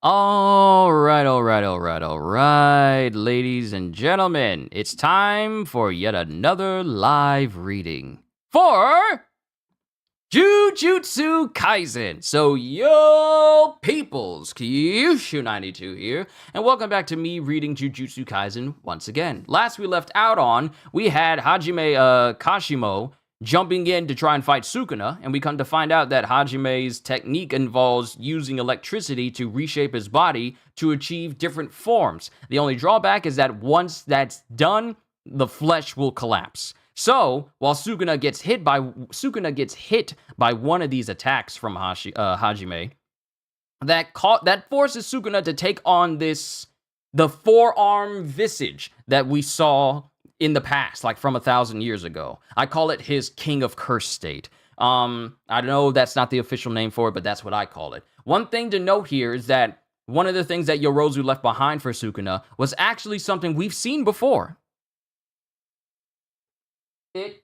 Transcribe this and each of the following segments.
All right, ladies and gentlemen. It's time for yet another live reading for Jujutsu Kaisen. So, yo, peoples, Kyushu92 here, and welcome back to me reading Jujutsu Kaisen once again. Last we left out on, we had Hajime Kashimo jumping in to try and fight Sukuna, and we come to find out that Hajime's technique involves using electricity to reshape his body to achieve different forms. The only drawback is that once that's done, the flesh will collapse. So, while Sukuna gets hit by one of these attacks from Hajime, that forces Sukuna to take on the four-arm visage that we saw in the past, like from 1,000 years ago. I call it his King of Curse state. I know that's not the official name for it, but that's what I call it. One thing to note here is that one of the things that Yorozu left behind for Sukuna was actually something we've seen before. It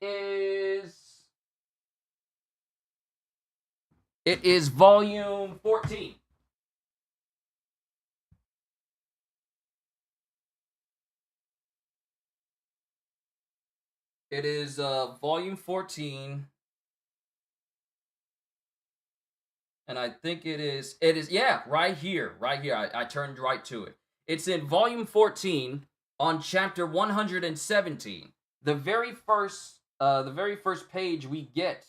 is volume 14. It is volume 14. And I think it is, yeah, right here. I turned right to it. It's in volume 14 on chapter 117. The very first page we get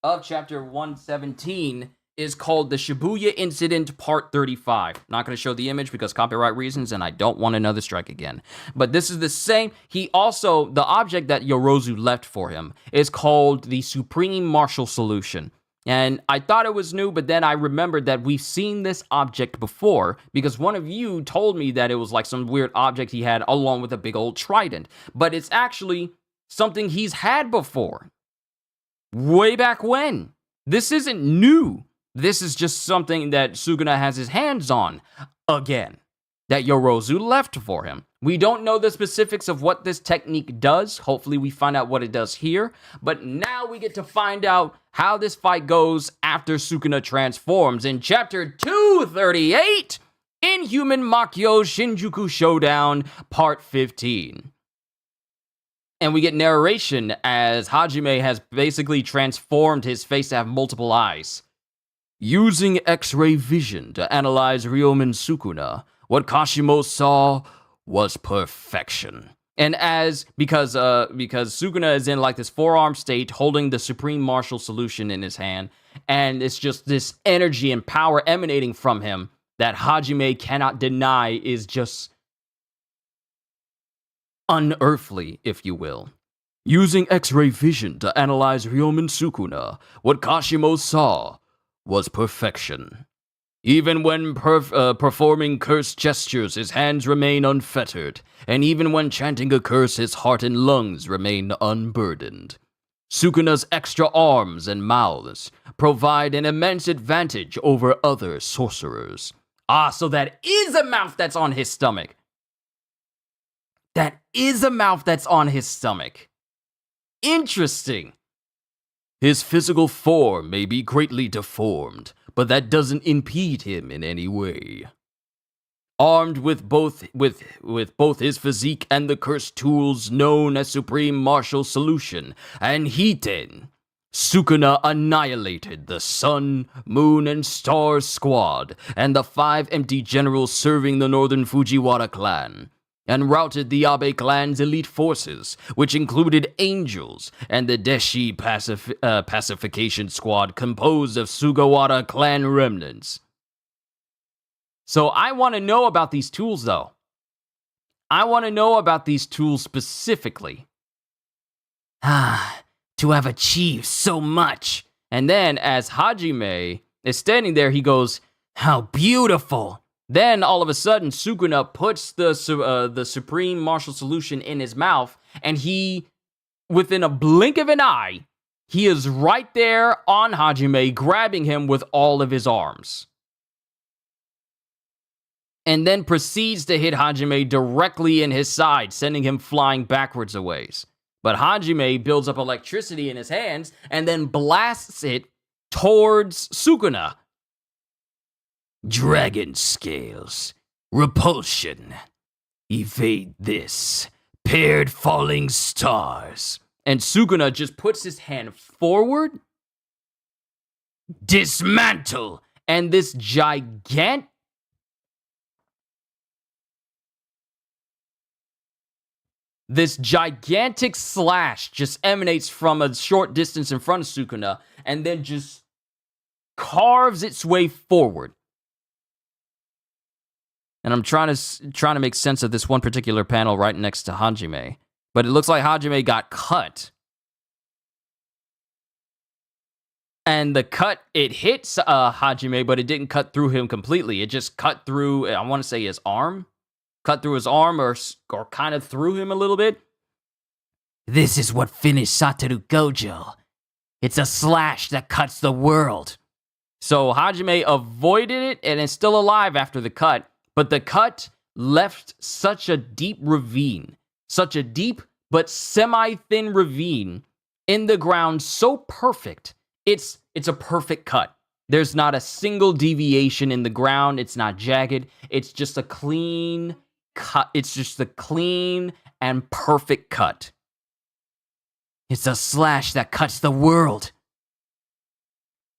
of chapter 117 is called The Shibuya Incident Part 35. Not going to show the image because copyright reasons, and I don't want another strike again. But this is the same. The object that Yorozu left for him is called the Supreme Martial Solution. And I thought it was new, but then I remembered that we've seen this object before because one of you told me that it was like some weird object he had along with a big old trident. But it's actually something he's had before. Way back when. This isn't new. This is just something that Sukuna has his hands on again, that Yorozu left for him. We don't know the specifics of what this technique does. Hopefully we find out what it does here. But now we get to find out how this fight goes after Sukuna transforms in chapter 238, Inhuman Makyo Shinjuku Showdown, part 15. And we get narration as Hajime has basically transformed his face to have multiple eyes. Using X-ray vision to analyze Ryomen Sukuna, what Kashimo saw was perfection. And because Sukuna is in like this forearm state holding the Supreme Martial Solution in his hand, and it's just this energy and power emanating from him that Hajime cannot deny is just unearthly, if you will. Using X-ray vision to analyze Ryomen Sukuna, what Kashimo saw was perfection. Even when performing curse gestures, his hands remain unfettered, and even when chanting a curse, his heart and lungs remain unburdened. Sukuna's extra arms and mouths provide an immense advantage over other sorcerers. So that is a mouth that's on his stomach. Interesting. His physical form may be greatly deformed, but that doesn't impede him in any way. Armed with both his physique and the cursed tools known as Supreme Martial Solution and Hiten, Sukuna annihilated the Sun, Moon, and Stars squad and the 5 empty generals serving the Northern Fujiwara clan, and routed the Abe clan's elite forces, which included angels and the Deshi pacification squad composed of Sugawara clan remnants. So I want to know about these tools, though. I want to know about these tools specifically. To have achieved so much. And then, as Hajime is standing there, he goes, "How beautiful." Then, all of a sudden, Sukuna puts the Supreme Martial Solution in his mouth, and he, within a blink of an eye, he is right there on Hajime, grabbing him with all of his arms. And then proceeds to hit Hajime directly in his side, sending him flying backwards a ways. But Hajime builds up electricity in his hands, and then blasts it towards Sukuna. Dragon scales. Repulsion. Evade this. Paired falling stars. And Sukuna just puts his hand forward. Dismantle. And this gigantic slash just emanates from a short distance in front of Sukuna and then just carves its way forward. And I'm trying to make sense of this one particular panel right next to Hajime. But it looks like Hajime got cut. And the cut, it hits Hajime, but it didn't cut through him completely. It just cut through, I want to say his arm. Cut through his arm or kind of through him a little bit. This is what finished Satoru Gojo. It's a slash that cuts the world. So Hajime avoided it and is still alive after the cut. But the cut left such a deep ravine. Such a deep but semi-thin ravine in the ground, so perfect. It's a perfect cut. There's not a single deviation in the ground. It's not jagged. It's just a clean cut. It's just a clean and perfect cut. It's a slash that cuts the world.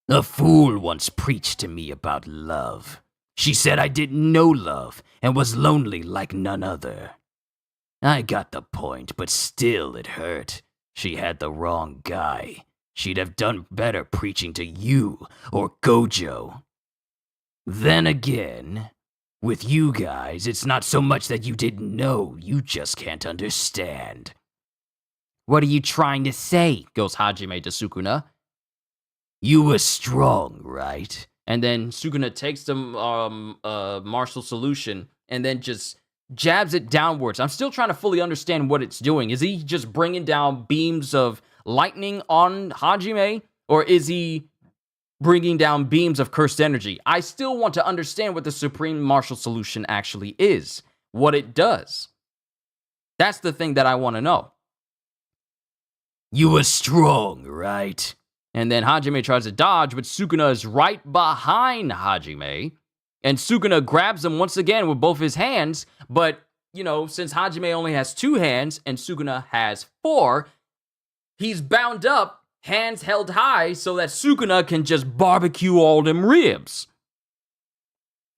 A fool once preached to me about love. She said I didn't know love and was lonely like none other. I got the point, but still it hurt. She had the wrong guy. She'd have done better preaching to you or Gojo. Then again, with you guys, it's not so much that you didn't know, you just can't understand. What are you trying to say? Goes Hajime to Sukuna. You were strong, right? And then Sukuna takes the martial solution and then just jabs it downwards. I'm still trying to fully understand what it's doing. Is he just bringing down beams of lightning on Hajime? Or is he bringing down beams of cursed energy? I still want to understand what the Supreme Martial Solution actually is. What it does. That's the thing that I want to know. You were strong, right? And then Hajime tries to dodge, but Sukuna is right behind Hajime. And Sukuna grabs him once again with both his hands. But, you know, since Hajime only has 2 hands and Sukuna has 4, he's bound up, hands held high, so that Sukuna can just barbecue all them ribs.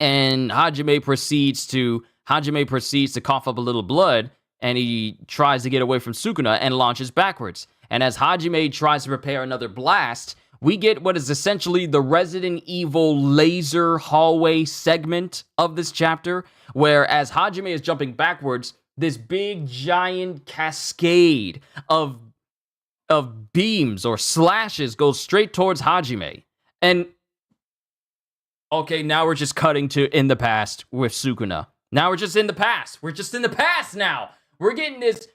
And Hajime proceeds to cough up a little blood, and he tries to get away from Sukuna and launches backwards. And as Hajime tries to prepare another blast, we get what is essentially the Resident Evil laser hallway segment of this chapter, where as Hajime is jumping backwards, this big giant cascade of beams or slashes goes straight towards Hajime. And okay, now we're just cutting to in the past with Sukuna. Now we're just in the past. We're just in the past now. We're getting this.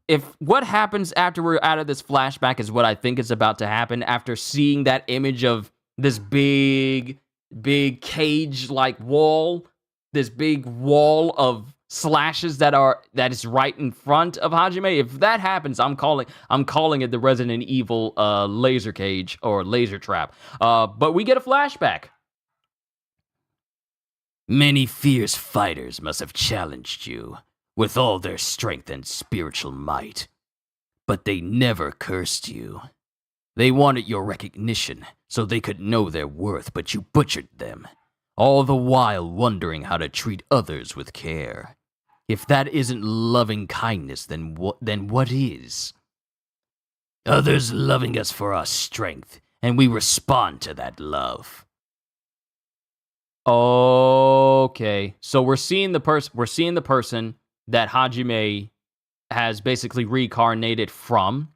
If what happens after we're out of this flashback is what I think is about to happen after seeing that image of this big cage-like wall, this big wall of slashes that is right in front of Hajime, if that happens, I'm calling it the Resident Evil laser cage or laser trap. But we get a flashback. Many fierce fighters must have challenged you with all their strength and spiritual might. But they never cursed you. They wanted your recognition so they could know their worth, but you butchered them, all the while wondering how to treat others with care. If that isn't loving kindness, then what is? Others loving us for our strength, and we respond to that love. Okay, so we're seeing the person that Hajime has basically reincarnated from.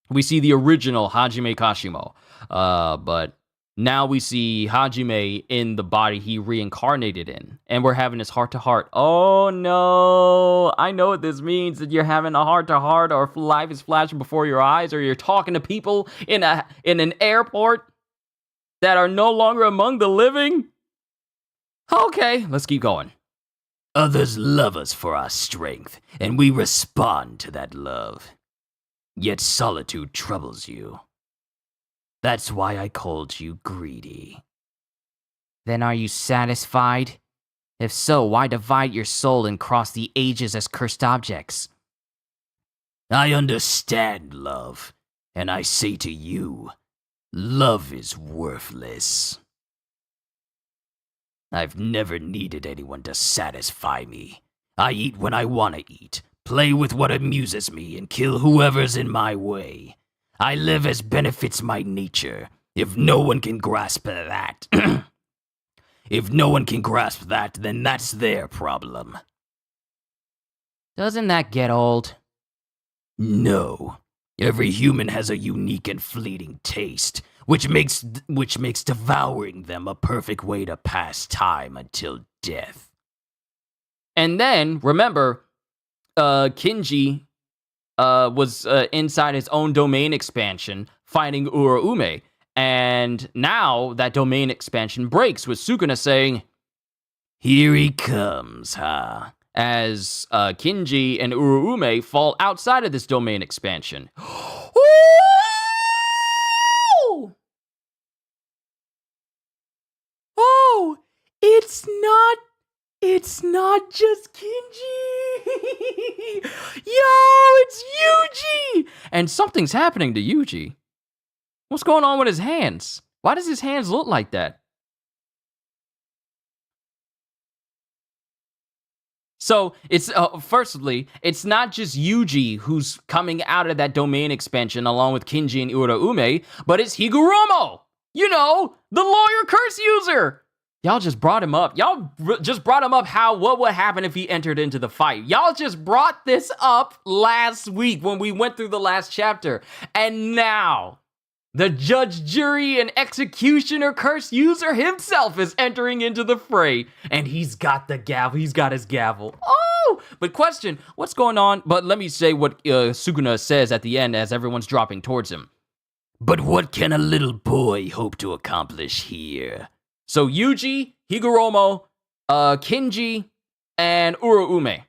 We see the original Hajime Kashimo, but now we see Hajime in the body he reincarnated in, and we're having this heart-to-heart. Oh no, I know what this means, that you're having a heart-to-heart, or life is flashing before your eyes, or you're talking to people in an airport that are no longer among the living. Okay, let's keep going. Others love us for our strength, and we respond to that love. Yet solitude troubles you. That's why I called you greedy. Then are you satisfied? If so, why divide your soul and cross the ages as cursed objects? I understand love, and I say to you, love is worthless. I've never needed anyone to satisfy me. I eat when I want to eat, play with what amuses me, and kill whoever's in my way. I live as benefits my nature. If no one can grasp that, then that's their problem. Doesn't that get old? No. Every human has a unique and fleeting taste, which makes devouring them a perfect way to pass time until death. And then, remember, Kinji was inside his own domain expansion fighting Uraume. And now that domain expansion breaks with Sukuna saying, "Here he comes, huh?" As Kinji and Uraume fall outside of this domain expansion. Oh, it's not just Kinji. Yo, it's Yuji. And something's happening to Yuji. What's going on with his hands? Why does his hands look like that? So, it's, firstly, it's not just Yuji who's coming out of that domain expansion along with Kinji and Uraume, but it's Higuromo! You know, the lawyer curse user! Y'all just brought him up. What would happen if he entered into the fight. Y'all just brought this up last week when we went through the last chapter. And now, the judge, jury, and executioner curse user himself is entering into the fray. And he's got the gavel. He's got his gavel. Oh! But question, what's going on? But let me say what Sukuna says at the end as everyone's dropping towards him. But what can a little boy hope to accomplish here? So Yuji, Higuromo, Kinji, and Uraume.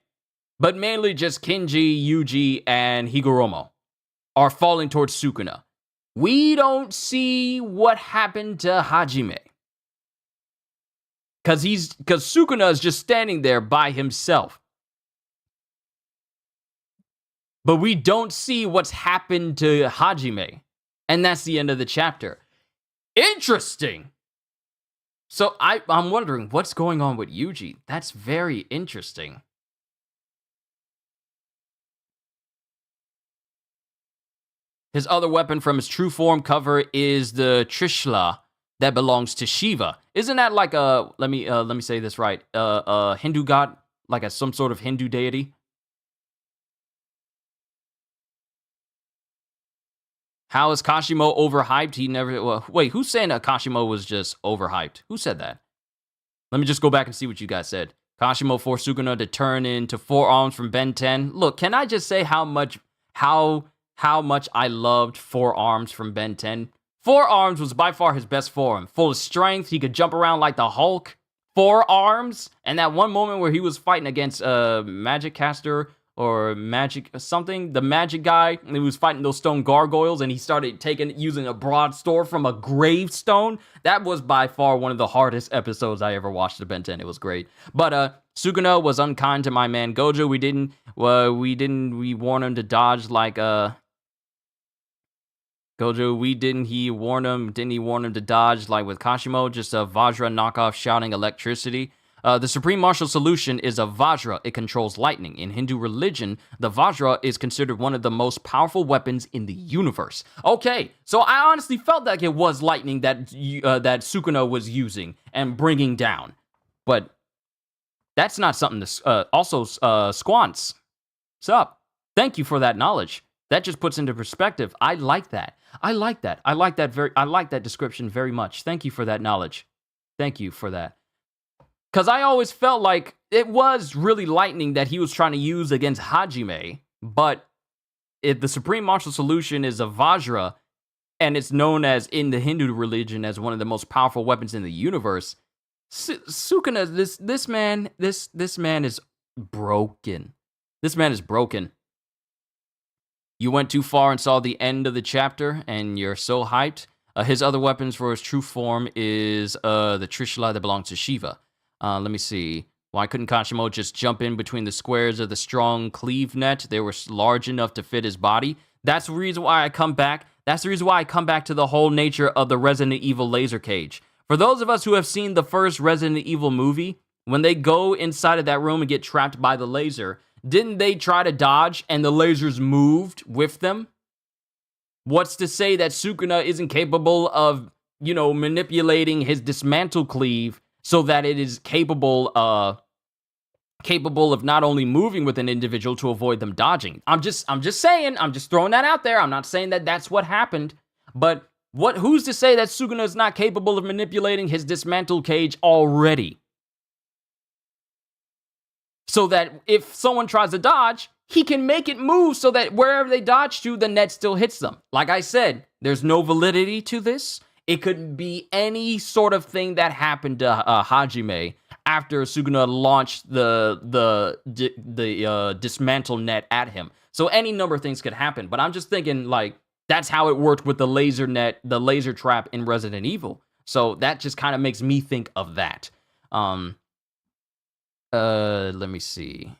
But mainly just Kinji, Yuji, and Higuromo are falling towards Sukuna. We don't see what happened to Hajime. Because Sukuna is just standing there by himself. But we don't see what's happened to Hajime. And that's the end of the chapter. Interesting. So I'm wondering what's going on with Yuji. That's very interesting. His other weapon from his true form cover is the Trishula that belongs to Shiva. Isn't that like a, let me say this right, a Hindu god, like some sort of Hindu deity? How is Kashimo overhyped? He never, wait, who's saying that Kashimo was just overhyped? Who said that? Let me just go back and see what you guys said. Kashimo forced Sukuna to turn into 4 arms from Ben 10. Look, can I just say how much I loved 4 arms from Ben 10? 4 arms was by far his best form. Full of strength, he could jump around like the Hulk. 4 arms, and that one moment where he was fighting against Magic Caster or Magic something, the Magic guy, and he was fighting those stone gargoyles, and he started using a broadsword from a gravestone. That was by far one of the hardest episodes I ever watched of Ben 10. It was great. But Sukuna was unkind to my man Gojo. We warned him to dodge like Gojo, didn't he warn him to dodge like with Kashimo, just a Vajra knockoff shouting electricity? The Supreme Martial Solution is a Vajra. It controls lightning. In Hindu religion, the Vajra is considered one of the most powerful weapons in the universe. Okay, so I honestly felt like it was lightning that Sukuna was using and bringing down. But that's not something to... also, Squance, what's up? Thank you for that knowledge. That just puts into perspective. I like that. I like that description very much. Thank you for that knowledge. Thank you for that. Because I always felt like it was really lightning that he was trying to use against Hajime, but if the Supreme Martial Solution is a Vajra, and it's known as in the Hindu religion as one of the most powerful weapons in the universe, Sukuna, this man is broken. This man is broken. You went too far and saw the end of the chapter, and you're so hyped. His other weapons for his true form is the Trishula that belongs to Shiva. Let me see. Why couldn't Kashimo just jump in between the squares of the strong cleave net? They were large enough to fit his body. That's the reason why I come back. That's the reason why I come back to the whole nature of the Resident Evil laser cage. For those of us who have seen the first Resident Evil movie, when they go inside of that room and get trapped by the laser, didn't they try to dodge and the lasers moved with them? What's to say that Sukuna isn't capable of, manipulating his dismantle cleave so that it is capable of not only moving with an individual to avoid them dodging? I'm just saying, I'm just throwing that out there. I'm not saying that that's what happened, but who's to say that Sukuna is not capable of manipulating his dismantle cage already? So that if someone tries to dodge, he can make it move so that wherever they dodge to, the net still hits them. Like I said, there's no validity to this. It could be any sort of thing that happened to Hajime after Sukuna launched the dismantle net at him. So any number of things could happen. But I'm just thinking, like, that's how it worked with the laser net, the laser trap in Resident Evil. So that just kind of makes me think of that. Let me see.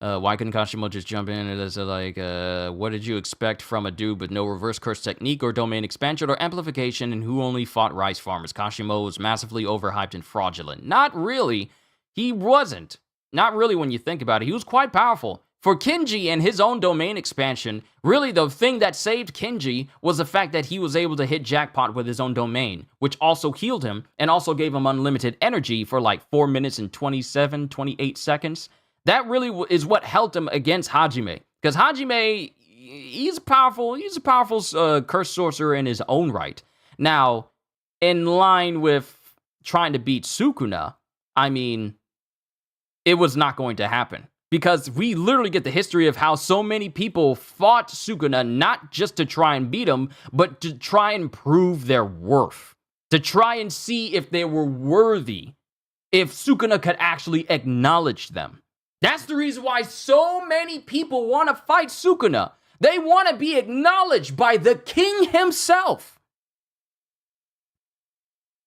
Why couldn't Kashimo just jump in? It's like, what did you expect from a dude with no reverse curse technique or domain expansion or amplification and who only fought rice farmers? Kashimo was massively overhyped and fraudulent. Not really. He wasn't. Not really when you think about it. He was quite powerful. For Kinji and his own domain expansion, really the thing that saved Kinji was the fact that he was able to hit jackpot with his own domain, which also healed him and also gave him unlimited energy for like 4 minutes and 28 seconds. That really is what helped him against Hajime. Because Hajime, he's a powerful curse sorcerer in his own right. Now, in line with trying to beat Sukuna, I mean, it was not going to happen. Because we literally get the history of how so many people fought Sukuna not just to try and beat him, but to try and prove their worth. To try and see if they were worthy. If Sukuna could actually acknowledge them. That's the reason why so many people want to fight Sukuna. They want to be acknowledged by the king himself.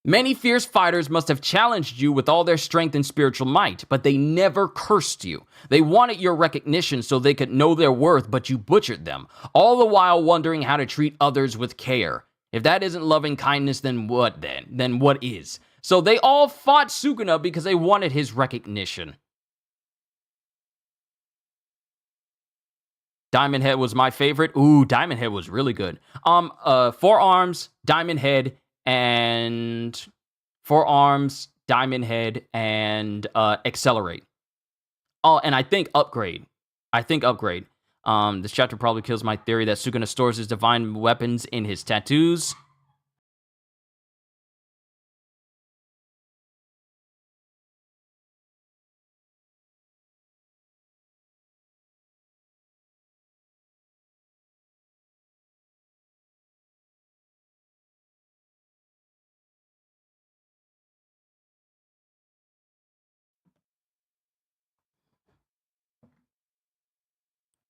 Many fierce fighters must have challenged you with all their strength and spiritual might, but they never cursed you. They wanted your recognition so they could know their worth, but you butchered them, all the while wondering how to treat others with care. If that isn't loving kindness, then what then? Then what is? So they all fought Sukuna because they wanted his recognition. Diamond Head was my favorite. Ooh, Diamond Head was really good. Forearms, Diamond Head, and accelerate. Oh, and I think upgrade. This chapter probably kills my theory that Sukuna stores his divine weapons in his tattoos.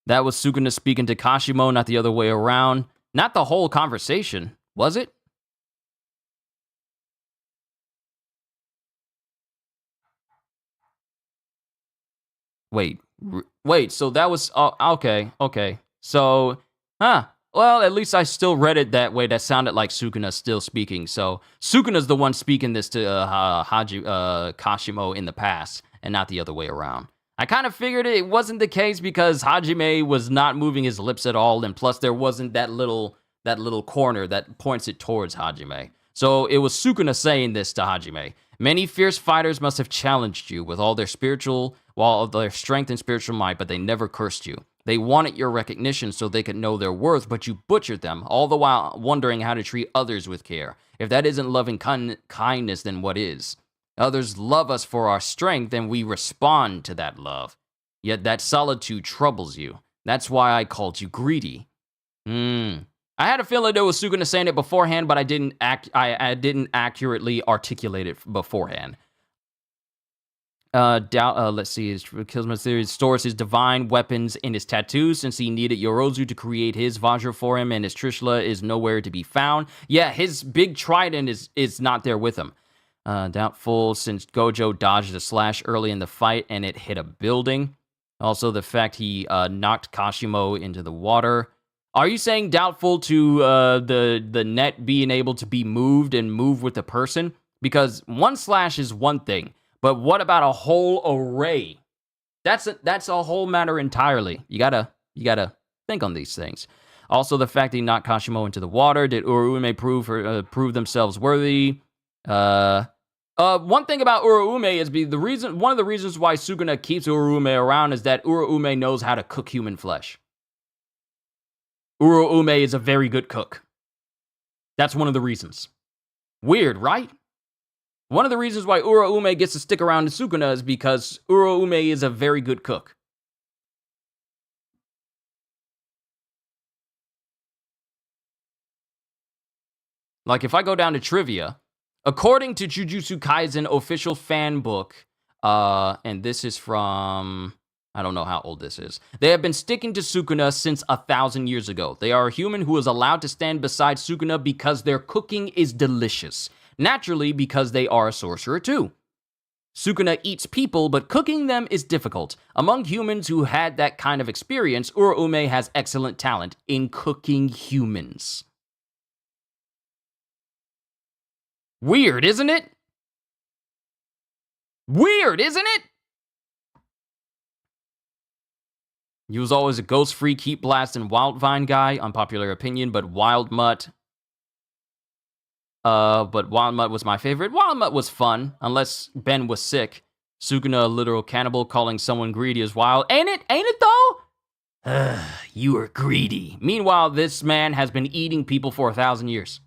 That was Sukuna speaking to Kashimo, not the other way around. Not the whole conversation, was it? Wait, so that was, okay. So, well, at least I still read it that way. That sounded like Sukuna still speaking. So, Sukuna's the one speaking this to Kashimo in the past, and not the other way around. I kind of figured it wasn't the case because Hajime was not moving his lips at all, and plus there wasn't that little corner that points it towards Hajime. So it was Sukuna saying this to Hajime. Many fierce fighters must have challenged you with all their strength and spiritual might, but they never cursed you. They wanted your recognition so they could know their worth, but you butchered them, all the while wondering how to treat others with care. If that isn't loving kindness, then what is? Others love us for our strength, and we respond to that love. Yet that solitude troubles you. That's why I called you greedy. I had a feeling it was Sukuna saying it beforehand, but I didn't accurately articulate it beforehand. Let's see. His Killsman theory stores his divine weapons in his tattoos since he needed Yorozu to create his Vajra for him, and his Trishula is nowhere to be found. Yeah, his big trident is not there with him. Doubtful since Gojo dodged a slash early in the fight and it hit a building. Also, the fact he knocked Kashimo into the water. Are you saying doubtful to the net being able to be moved and move with the person? Because one slash is one thing. But what about a whole array? That's a whole matter entirely. You gotta think on these things. Also, the fact that he knocked Kashimo into the water. Did Uraume prove themselves worthy? One thing about Uraume is one of the reasons why Sukuna keeps Uraume around is that Uraume knows how to cook human flesh. Uraume is a very good cook. That's one of the reasons. Weird, right? One of the reasons why Uraume gets to stick around to Sukuna is because Uraume is a very good cook. Like, if I go down to trivia, according to Jujutsu Kaisen official fan book, and this is from, I don't know how old this is. They have been sticking to Sukuna since 1,000 years ago. They are a human who is allowed to stand beside Sukuna because their cooking is delicious. Naturally, because they are a sorcerer too. Sukuna eats people, but cooking them is difficult. Among humans who had that kind of experience, Uraume has excellent talent in cooking humans. Weird, isn't it? Weird, isn't it? He was always a ghost freak, heat blast, and Wildvine guy. Unpopular opinion, but Wild Mutt was my favorite. Wild Mutt was fun, unless Ben was sick. Sukuna, a literal cannibal, calling someone greedy is wild. Ain't it? Ain't it though? You are greedy. Meanwhile, this man has been eating people for 1,000 years.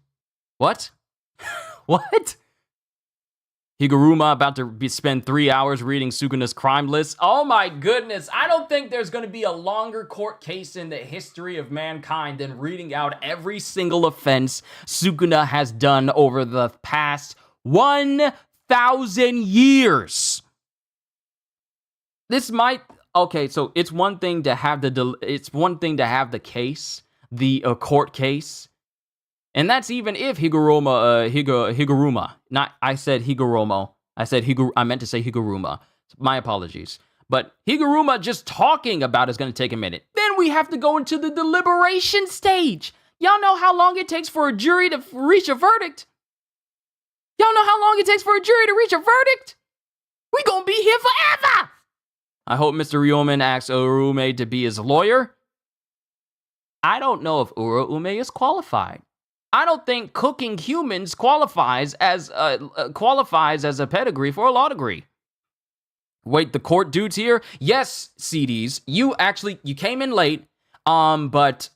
What? What? Higuruma about to spend 3 hours reading Sukuna's crime list. Oh my goodness. I don't think there's going to be a longer court case in the history of mankind than reading out every single offense Sukuna has done over the past 1,000 years. This might... Okay, so it's one thing to have the case, the court case. And that's even if Higuruma, not, I said Higuromo. I meant to say Higuruma. My apologies. But Higuruma just talking about is going to take a minute. Then we have to go into the deliberation stage. Y'all know how long it takes for a jury to reach a verdict? We gonna be here forever! I hope Mr. Ryomen asks Uraume to be his lawyer. I don't know if Uraume is qualified. I don't think cooking humans qualifies as a pedigree for a law degree. Wait, the court dude's here? Yes, CDs. You came in late, but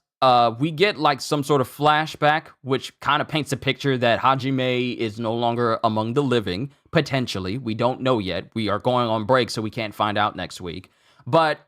we get like some sort of flashback, which kind of paints a picture that Hajime is no longer among the living, potentially. We don't know yet. We are going on break, so we can't find out next week. But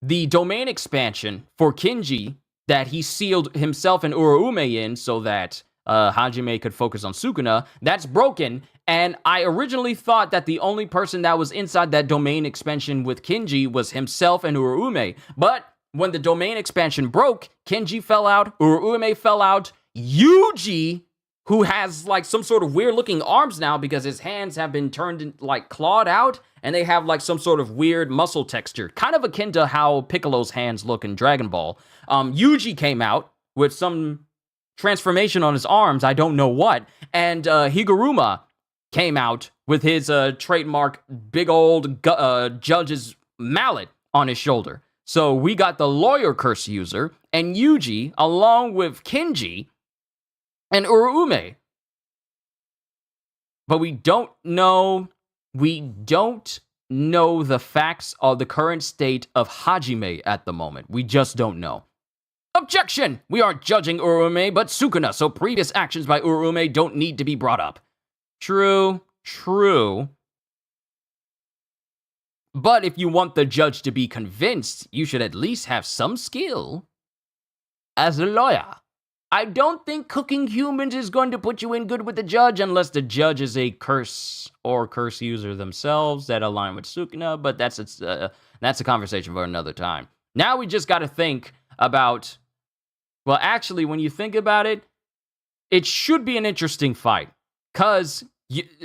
the domain expansion for Kinji that he sealed himself and Uraume in so that Hajime could focus on Sukuna, that's broken. And I originally thought that the only person that was inside that domain expansion with Kinji was himself and Uraume. But when the domain expansion broke, Kinji fell out, Uraume fell out, Yuji, who has like some sort of weird looking arms now because his hands have been like clawed out, and they have like some sort of weird muscle texture, kind of akin to how Piccolo's hands look in Dragon Ball. Yuji came out with some transformation on his arms, I don't know what, and Higuruma came out with his trademark big old judge's mallet on his shoulder. So we got the lawyer curse user and Yuji along with Kinji and Uraume. But we don't know the facts of the current state of Hajime at the moment. We just don't know. Objection! We aren't judging Uraume, but Sukuna, so previous actions by Uraume don't need to be brought up. True. But if you want the judge to be convinced, you should at least have some skill as a lawyer. I don't think cooking humans is going to put you in good with the judge unless the judge is a curse or curse user themselves that align with Sukuna, but that's a conversation for another time. Now we just got to think about, well, actually, when you think about it, it should be an interesting fight, because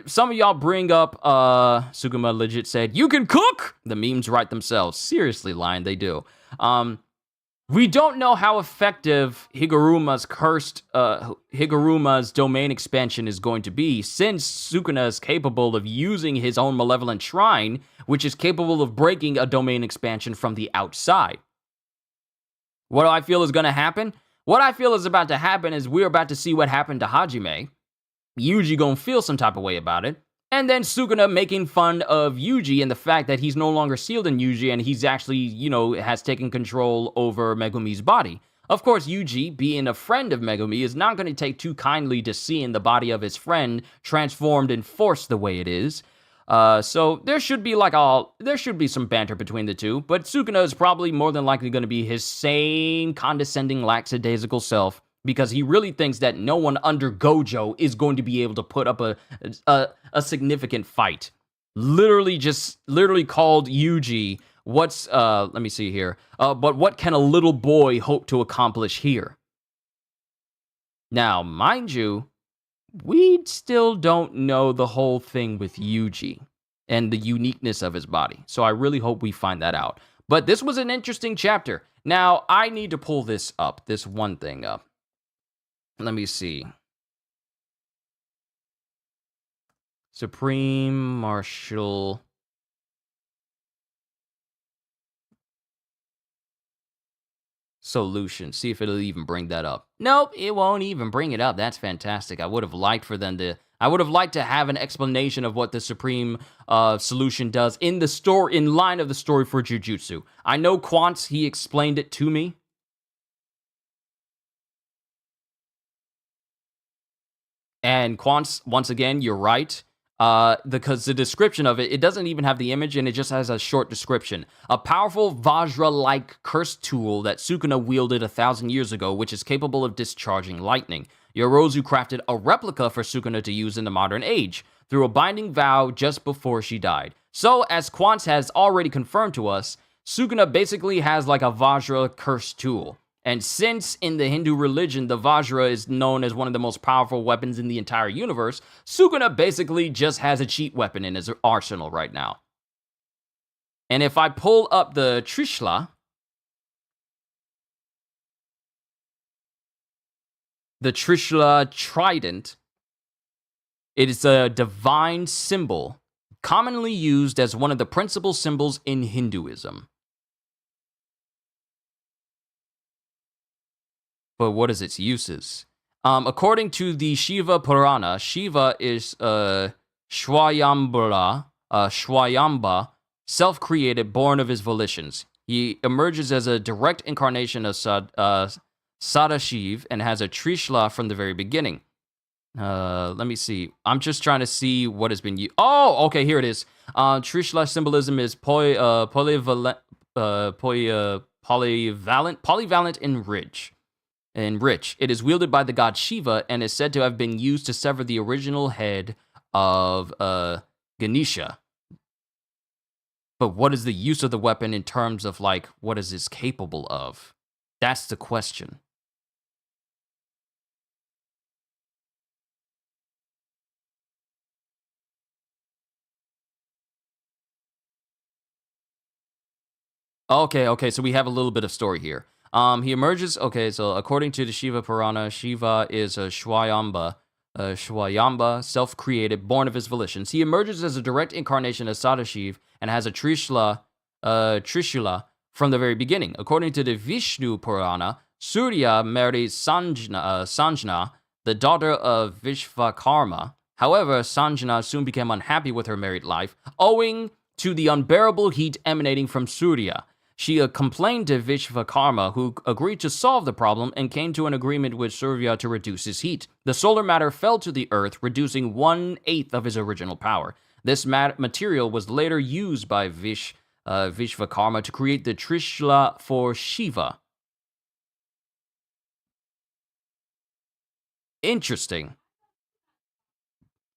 some of y'all bring up, Sukuna legit said, "You can cook!" The memes write themselves. Seriously, Lion, they do. We don't know how effective Higuruma's domain expansion is going to be, since Sukuna is capable of using his own malevolent shrine, which is capable of breaking a domain expansion from the outside. What do I feel is going to happen? What I feel is about to happen is we're about to see what happened to Hajime. Yuji gonna feel some type of way about it. And then Sukuna making fun of Yuji and the fact that he's no longer sealed in Yuji and he's actually, has taken control over Megumi's body. Of course, Yuji, being a friend of Megumi, is not going to take too kindly to seeing the body of his friend transformed and forced the way it is. So there should be some banter between the two, but Sukuna is probably more than likely going to be his same condescending, lackadaisical self, because he really thinks that no one under Gojo is going to be able to put up a significant fight. Literally called Yuji, let me see here, but what can a little boy hope to accomplish here? Now, mind you, we still don't know the whole thing with Yuji and the uniqueness of his body, so I really hope we find that out. But this was an interesting chapter. Now, I need to pull this one thing up. Let me see. Supreme Marshal Solution. See if it'll even bring that up. Nope, it won't even bring it up. That's fantastic. I would have liked to have an explanation of what the Supreme Solution does in line of the story for Jujutsu. I know Quantz, he explained it to me. And Quantz, once again, you're right. Because the description of it doesn't even have the image, and it just has a short description. A powerful Vajra-like curse tool that Sukuna wielded 1,000 years ago, which is capable of discharging lightning. Yorozu crafted a replica for Sukuna to use in the modern age, through a binding vow just before she died. So, as Quantz has already confirmed to us, Sukuna basically has like a Vajra curse tool. And since in the Hindu religion, the Vajra is known as one of the most powerful weapons in the entire universe, Sukuna basically just has a cheat weapon in his arsenal right now. And if I pull up the Trishla, the Trishla Trident, it is a divine symbol, commonly used as one of the principal symbols in Hinduism. But what is its uses? According to the Shiva Purana, Shiva is Shwayambara, Shwayamba, self-created, born of his volitions. He emerges as a direct incarnation of Sadashiv and has a Trishla from the very beginning. Let me see. I'm just trying to see what has been used. Oh, okay, here it is. Trishla symbolism is polyvalent and rich. It is wielded by the god Shiva and is said to have been used to sever the original head of Ganesha. But what is the use of the weapon in terms of, like, what is it capable of? That's the question. Okay, so we have a little bit of story here. He emerges, so according to the Shiva Purana, Shiva is a Shwayamba, self-created, born of his volitions. He emerges as a direct incarnation of Sadashiv and has a Trishula from the very beginning. According to the Vishnu Purana, Surya married Sanjana, the daughter of Vishvakarma. However, Sanjana soon became unhappy with her married life, owing to the unbearable heat emanating from Surya. She complained to Vishvakarma, who agreed to solve the problem and came to an agreement with Surya to reduce his heat. The solar matter fell to the earth, reducing 1/8 of his original power. This material was later used by Vishvakarma to create the Trishula for Shiva. Interesting.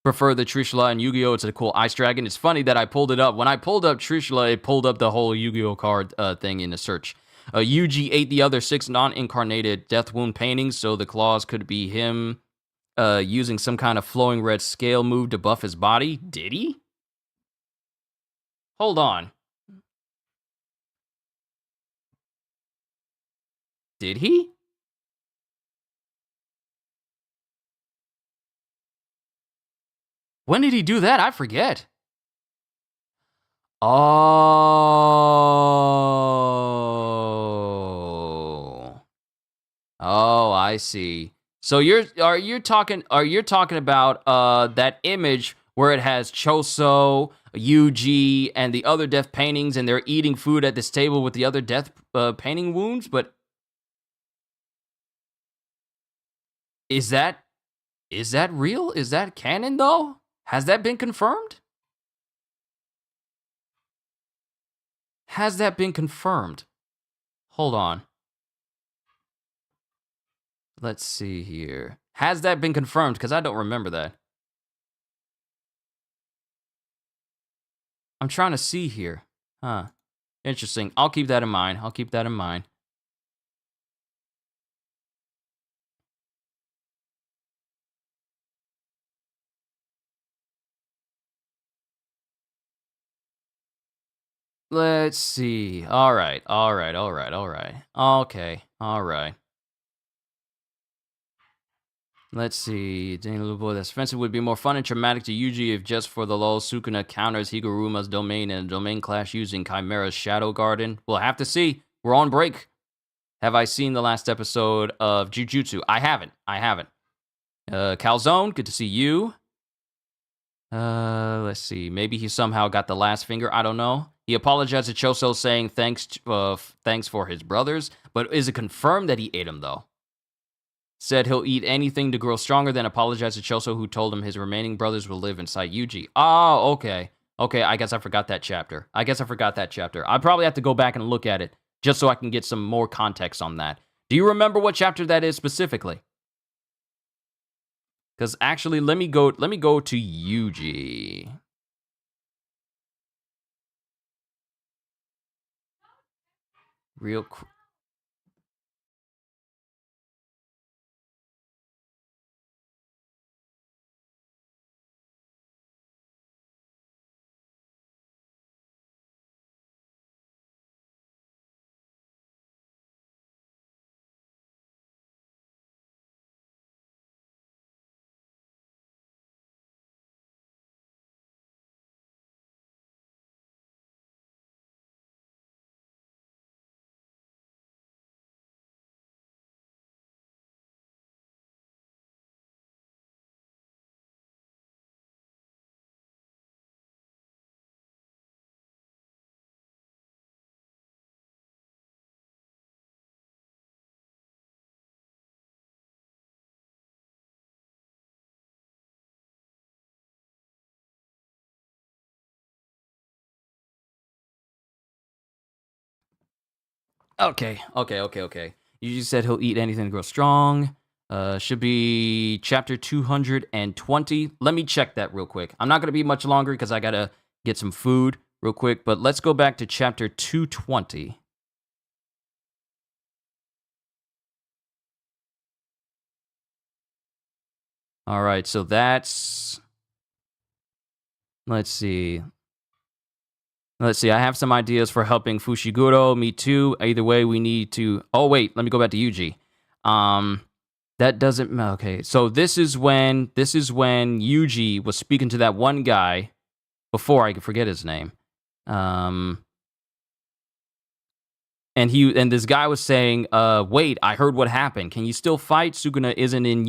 Prefer the Trishula and Yu-Gi-Oh! It's a cool ice dragon. It's funny that I pulled it up. When I pulled up Trishula, it pulled up the whole Yu-Gi-Oh! Card thing in the search. Yuji ate the other 6 non-incarnated Death Wound paintings, so the claws could be him using some kind of flowing red scale move to buff his body. Did he? Hold on. Did he? When did he do that? I forget. Oh. Oh, I see. So are you talking about that image where it has Choso, Yuji, and the other death paintings, and they're eating food at this table with the other death painting wounds? But is that real? Is that canon though? Has that been confirmed? Has that been confirmed? Hold on. Let's see here. Has that been confirmed? Because I don't remember that. I'm trying to see here. Huh. Interesting. I'll keep that in mind. I'll keep that in mind. Let's see. All right. Okay. All right. Let's see. Dang little boy, that's offensive would be more fun and traumatic to Yuji if just for the lull, Sukuna counters Higuruma's domain and a domain clash using Chimera's Shadow Garden. We'll have to see. We're on break. Have I seen the last episode of Jujutsu? I haven't. Calzone, good to see you. Let's see. Maybe he somehow got the last finger. I don't know. He apologized to Choso saying thanks for his brothers, but is it confirmed that he ate him though? Said he'll eat anything to grow stronger, then apologized to Choso, who told him his remaining brothers will live inside Yuji. Oh, okay. Okay, I guess I forgot that chapter. I probably have to go back and look at it, just so I can get some more context on that. Do you remember what chapter that is specifically? Because actually, let me go to Yuji. Real quick. Okay. You just said he'll eat anything to grow strong. Should be chapter 220. Let me check that real quick. I'm not going to be much longer because I got to get some food real quick, but let's go back to chapter 220. All right, so that's... Let's see. I have some ideas for helping Fushiguro. Me too. Either way, we need to... Oh, wait. Let me go back to Yuji. That doesn't... Okay, so this is when Yuji was speaking to that one guy before I could forget his name. And this guy was saying, wait, I heard what happened. Can you still fight? Sukuna isn't in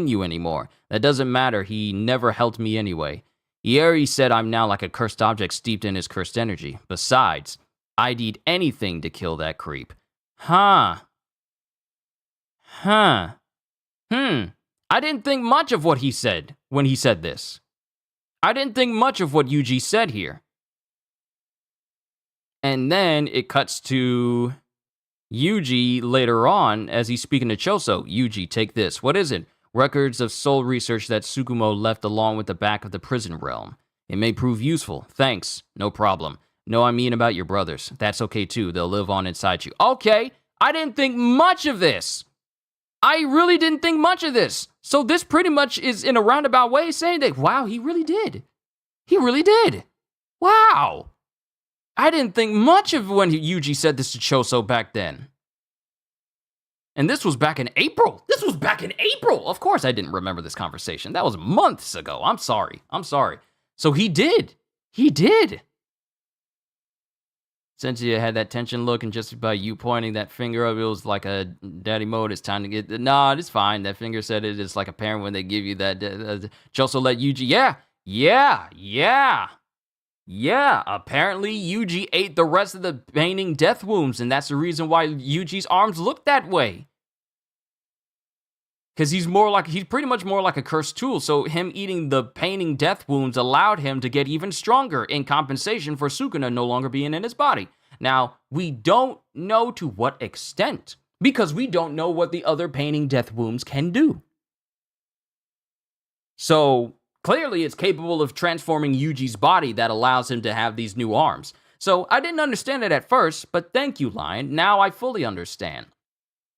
you anymore. That doesn't matter. He never helped me anyway. Ieri said I'm now like a cursed object steeped in his cursed energy. Besides, I'd eat anything to kill that creep. I didn't think much of what he said when he said this. I didn't think much of what Yuji said here. And then it cuts to Yuji later on as he's speaking to Choso. Yuji, take this. What is it? Records of soul research that Tsukumo left along with the back of the prison realm. It may prove useful. Thanks. No problem. No, I mean about your brothers. That's okay too. They'll live on inside you. Okay, I didn't think much of this. I really didn't think much of this. So this pretty much is in a roundabout way saying that, wow, he really did. He really did. Wow. I didn't think much of when Yuji said this to Choso back then. And this was back in April. This was back in April. Of course I didn't remember this conversation. That was months ago. I'm sorry. So he did. He did. Since you had that tension look and just by you pointing that finger up, it was like a daddy mode. It's time to get... Nah, it's fine. That finger said it is like a parent when they give you that... Choso let Yuji... Yeah, apparently Yuji ate the rest of the painting death wounds, and that's the reason why Yuji's arms look that way. Because he's pretty much more like a cursed tool, so him eating the painting death wounds allowed him to get even stronger in compensation for Sukuna no longer being in his body. Now, we don't know to what extent, because we don't know what the other painting death wounds can do. So, clearly it's capable of transforming Yuji's body that allows him to have these new arms. So, I didn't understand it at first, but thank you, Lion. Now I fully understand.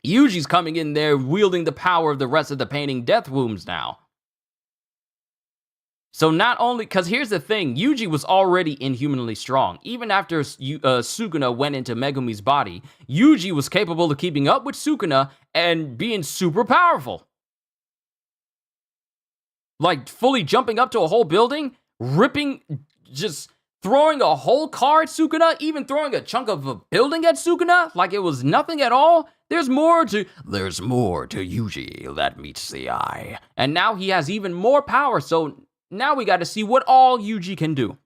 Yuji's coming in there wielding the power of the rest of the painting death wounds now. So not only, because here's the thing, Yuji was already inhumanly strong. Even after Sukuna went into Megumi's body, Yuji was capable of keeping up with Sukuna and being super powerful. Like fully jumping up to a whole building, ripping, just throwing a whole car at Sukuna, even throwing a chunk of a building at Sukuna like it was nothing at all. There's more to Yuji that meets the eye. And now he has even more power, so now we got to see what all Yuji can do.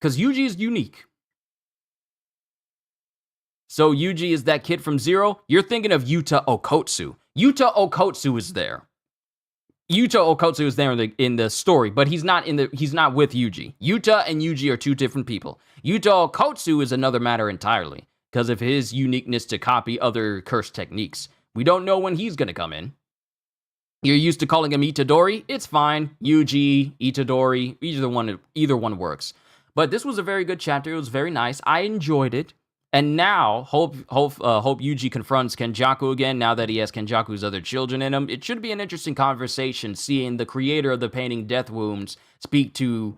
Because Yuji is unique. So Yuji is that kid from Zero. You're thinking of Yuta Okotsu. Yuta Okotsu is there. Yuta Okotsu is there in the story, but he's not with Yuji. Yuta and Yuji are two different people. Yuta Okotsu is another matter entirely, because of his uniqueness to copy other curse techniques. We don't know when he's gonna come in. You're used to calling him Itadori, it's fine. Yuji, Itadori, either one works. But this was a very good chapter, it was very nice, I enjoyed it. And now, hope Yuji confronts Kenjaku again, now that he has Kenjaku's other children in him. It should be an interesting conversation, seeing the creator of the painting Death Wounds speak to,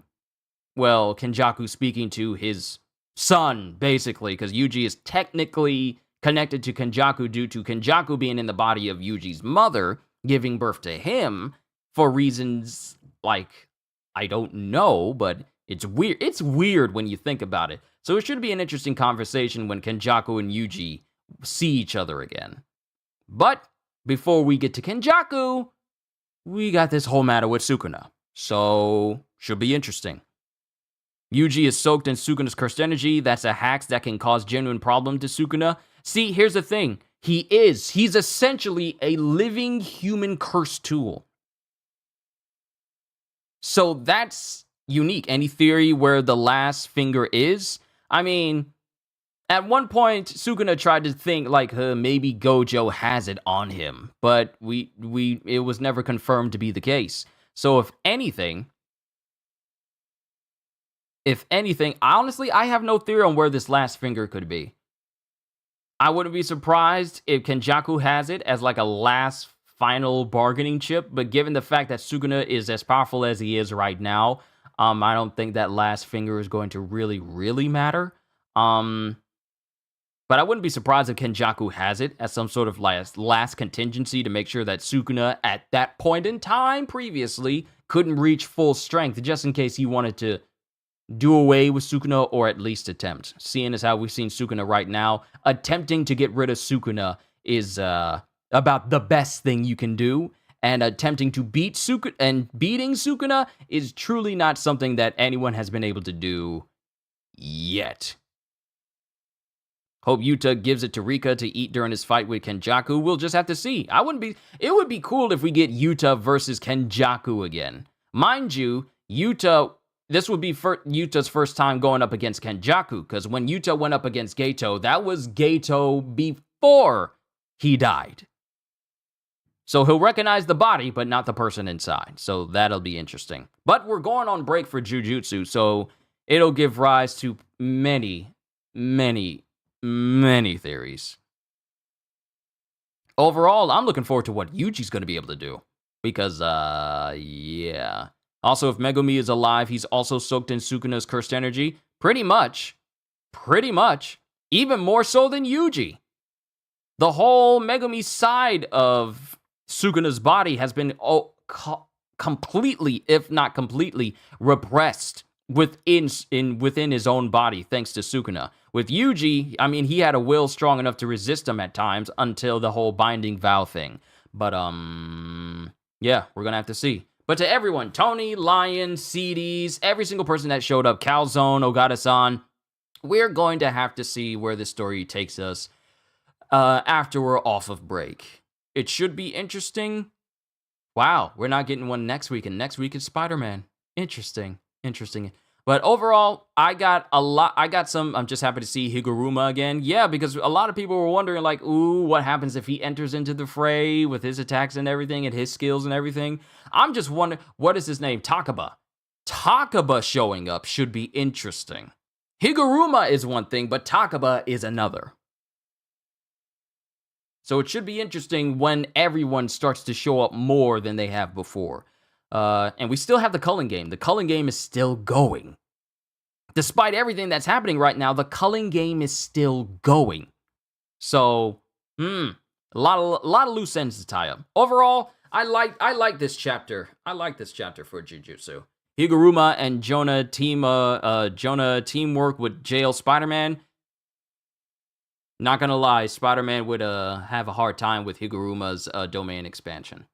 well, Kenjaku speaking to his son, basically, because Yuji is technically connected to Kenjaku due to Kenjaku being in the body of Yuji's mother, giving birth to him, for reasons, like, I don't know, but it's weird. It's weird when you think about it. So it should be an interesting conversation when Kenjaku and Yuji see each other again. But before we get to Kenjaku, we got this whole matter with Sukuna. So, should be interesting. Yuji is soaked in Sukuna's cursed energy. That's a hack that can cause genuine problem to Sukuna. See, here's the thing. He's essentially a living human curse tool. So that's unique. Any theory where the last finger is? I mean, at one point, Sukuna tried to think like maybe Gojo has it on him, but it was never confirmed to be the case. So if anything, honestly, I have no theory on where this last finger could be. I wouldn't be surprised if Kenjaku has it as like a last final bargaining chip, but given the fact that Sukuna is as powerful as he is right now, I don't think that last finger is going to really matter. But I wouldn't be surprised if Kenjaku has it as some sort of last contingency to make sure that Sukuna, at that point in time previously, couldn't reach full strength, just in case he wanted to do away with Sukuna, or at least attempt. Seeing as how we've seen Sukuna right now, attempting to get rid of Sukuna is about the best thing you can do. And attempting to beat Sukuna and beating Sukuna is truly not something that anyone has been able to do yet. Hope Yuta gives it to Rika to eat during his fight with Kenjaku. We'll just have to see. It would be cool if we get Yuta versus Kenjaku again. Mind you, this would be Yuta's first time going up against Kenjaku, because when Yuta went up against Geto, that was Geto before he died. So he'll recognize the body, but not the person inside. So that'll be interesting. But we're going on break for Jujutsu, so it'll give rise to many, many, many theories. Overall, I'm looking forward to what Yuji's going to be able to do. Because, yeah. Also, if Megumi is alive, he's also soaked in Sukuna's cursed energy. Pretty much. Even more so than Yuji. The whole Megumi side of Sukuna's body has been completely, if not completely, repressed within his own body, thanks to Sukuna. With Yuji, I mean, he had a will strong enough to resist him at times until the whole binding vow thing. But, yeah, we're gonna have to see. But to everyone, Tony, Lion, CDs, every single person that showed up, Calzone, Ogata-san, we're going to have to see where this story takes us after we're off of break. It should be interesting. Wow, we're not getting one next week, and next week is Spider-Man. Interesting. But overall, I'm just happy to see Higuruma again. Yeah, because a lot of people were wondering, like, ooh, what happens if he enters into the fray with his attacks and everything, and his skills and everything? I'm just wondering, what is his name? Takaba. Takaba showing up should be interesting. Higuruma is one thing, but Takaba is another. So it should be interesting when everyone starts to show up more than they have before. And we still have the culling game. The culling game is still going. Despite everything that's happening right now, the culling game is still going. So, a lot of loose ends to tie up. Overall, I like this chapter. I like this chapter for Jujutsu. Higuruma and Jonah teamwork with Jail Spider-Man. Not gonna lie, Spider-Man would have a hard time with Higuruma's domain expansion.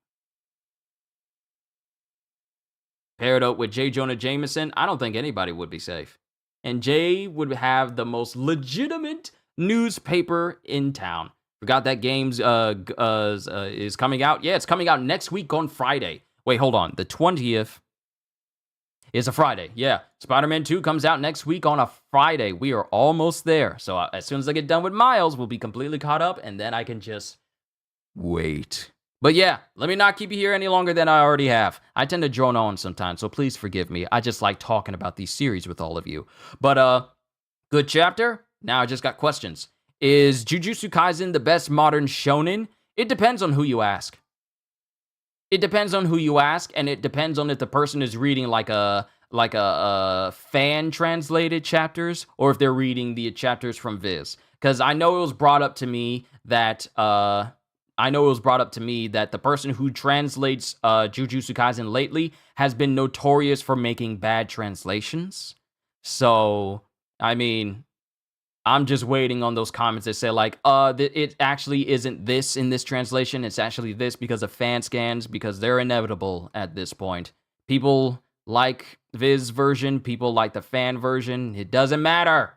Paired up with J. Jonah Jameson, I don't think anybody would be safe. And Jay would have the most legitimate newspaper in town. Forgot that games is coming out. Yeah, it's coming out next week on Friday. Wait, hold on. The 20th is a Friday. Yeah, Spider-Man 2 comes out next week on a Friday. We are almost there. So as soon as I get done with Miles, we'll be completely caught up, and then I can just wait. But yeah, let me not keep you here any longer than I already have. I tend to drone on sometimes, so please forgive me. I just like talking about these series with all of you. But, good chapter. Now I just got questions. Is Jujutsu Kaisen the best modern shonen? It depends on who you ask. It depends on who you ask, and it depends on if the person is reading like a fan translated chapters, or if they're reading the chapters from Viz. Because I know it was brought up to me that the person who translates Jujutsu Kaisen lately has been notorious for making bad translations. So, I mean, I'm just waiting on those comments that say, like, it actually isn't this in this translation. It's actually this because of fan scans, because they're inevitable at this point. People like Viz version, people like the fan version. It doesn't matter.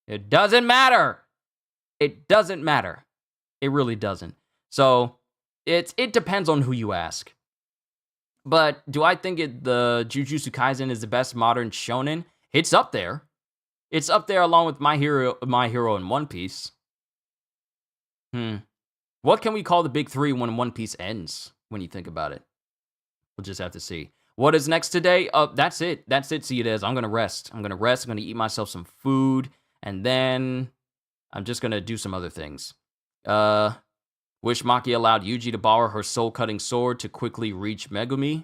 It doesn't matter. It doesn't matter. It really doesn't. So, it depends on who you ask. But do I think the Jujutsu Kaisen is the best modern shonen? It's up there. It's up there along with My Hero and One Piece. What can we call the big three when One Piece ends, when you think about it? We'll just have to see. What is next today? That's it. That's it, see it is. I'm going to rest. I'm going to eat myself some food, and then I'm just going to do some other things. Wish Maki allowed Yuji to borrow her soul-cutting sword to quickly reach Megumi.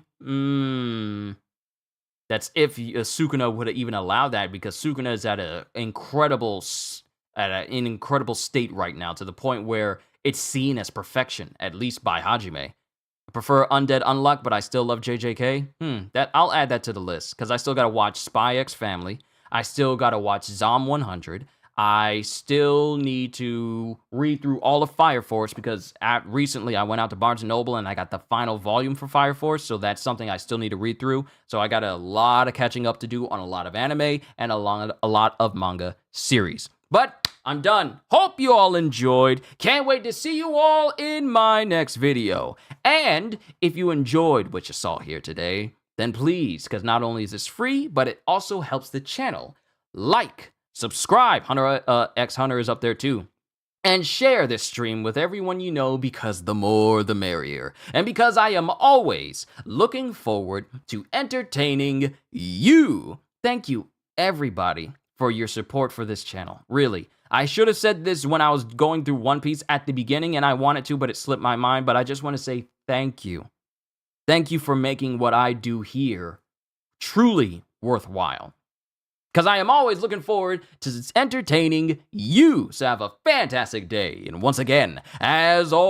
That's if Sukuna would have even allowed that, because Sukuna is at an incredible state right now, to the point where it's seen as perfection, at least by Hajime. I prefer Undead Unluck, but I still love JJK. I'll add that to the list, because I still gotta watch Spy X Family. I still gotta watch Zom 100. I still need to read through all of Fire Force, because recently I went out to Barnes & Noble and I got the final volume for Fire Force, so that's something I still need to read through. So I got a lot of catching up to do on a lot of anime and a lot of manga series. But I'm done. Hope you all enjoyed. Can't wait to see you all in my next video. And if you enjoyed what you saw here today, then please, because not only is this free, but it also helps the channel, like, subscribe. Hunter X Hunter is up there too. And share this stream with everyone you know, because the more the merrier. And because I am always looking forward to entertaining you. Thank you, everybody, for your support for this channel. Really. I should have said this when I was going through One Piece at the beginning, and I wanted to, but it slipped my mind. But I just want to say thank you. Thank you for making what I do here truly worthwhile. Because I am always looking forward to entertaining you. So have a fantastic day. And once again, as always,